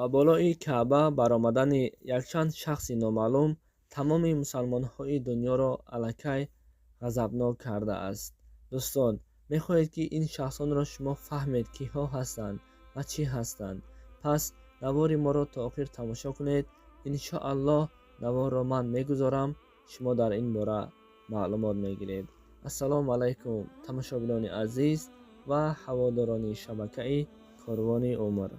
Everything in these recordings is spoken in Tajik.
ба болои Каъба баромадани якчанд шахси номаълум тамоми мусалмонҳои дунёро аллакай ғазабнок кардааст. дӯстон, мехоҳед ки ин шахсонро шумо фаҳмед киҳо ҳастанд ва чӣ ҳастанд? Пас навори моро то охир тамошо кунед. иншоаллоҳ наворро ман мегузорам, шумо дар ин бора маълумот мегиред. ассалому алайкум тамошобинони азиз ва ҳаводорони шабакаи Корвони Умр.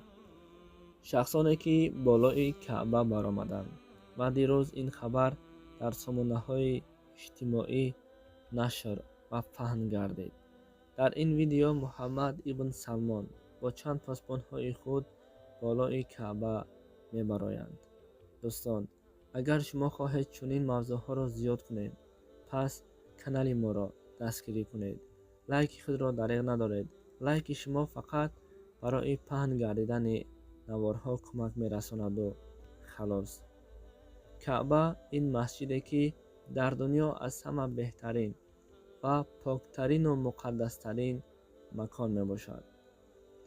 шахсоне ки болои Каъба баромаданд ва дирӯз ин хабар дар сомонаҳои иҷтимоӣ нашр ва паҳн гардид. дар ин видео Муҳаммад ибн Салмон бо чанд посбонҳои худ болои Каъба мебароянд. дӯстон, агар шумо хоҳед чунин мавзӯъҳоро зиёд кунед, пас канали моро дастгирӣ кунед. лайки худро дариғ надоред. лайки шумо фақат барои паҳн гардидани наворҳо кӯмак мерасонаду халос. Каъба ин масҷиде ки дар дунё аз ҳама беҳтарин ва поктарину муқаддастарин макон мебошад.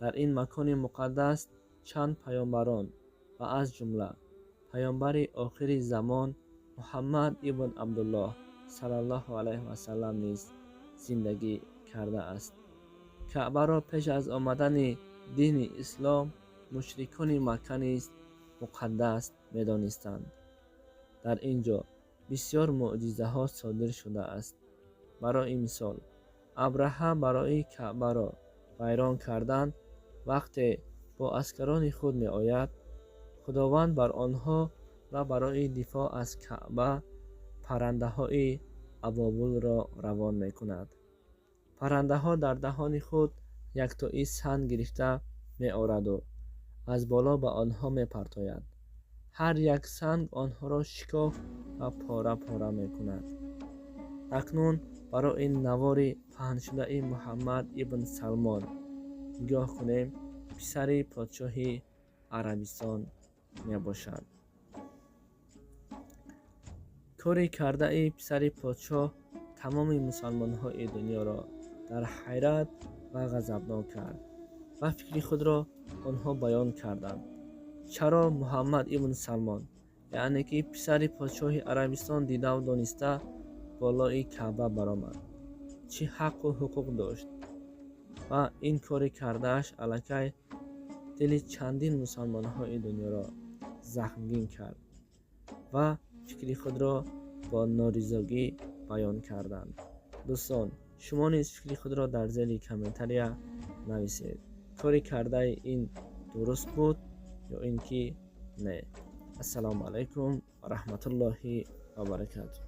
дар ин макони муқаддас чанд паёнбарон ва аз ҷумла паёнбари охири замон Муҳаммад ибн Абдуллоҳ саллаллоҳу алайҳи ва саллам низ зиндагӣ кардааст. Каъбаро пеш аз омадани дини ислом мушрикони Макка низ муқаддас медонистанд. дар ин ҷо бисёр муъҷизаҳо содир шудааст. барои мисол, Абраҳа барои Каъбаро вайрон кардан вақте бо аскарони худ меояд, худованд бар онҳо ва барои дифоъ аз Каъба паррандаҳои абобулро равон мекунад. паррандаҳо дар доҳони худ яктои санг гирифта меораду аз боло ба онҳо мепартояд. ҳар як санг онҳоро шикоф ва пора пора мекунад. акнун барои навори паҳншудаи Муҳаммад ибн Салмон нигоҳ кунем. писари подшоҳи Арабистон мебошад. кори кардаи писари подшоҳ тамоми мусалмонҳои дунёро дар ҳайрат ва ғазабнок кард ва фикри худро онҳо баён карданд. чаро Муҳаммад ибн Салмон, яъне ки писари подшоҳи Арабистон дидаву дониста болои Каъба баромад? чӣ ҳаққу ҳуқуқ дошт? ва ин кори кардааш аллакай дили чандин мусалмонҳои дунёро захмгин кард ва фикри худро бо норизогӣ баён карданд. дӯстон, шумо низ фикри худро дар зери комментария нависед. кори кардаи ин дуруст буд ё ин ки не? ассалому алайкум ва раҳматуллоҳи ва баракатуҳ.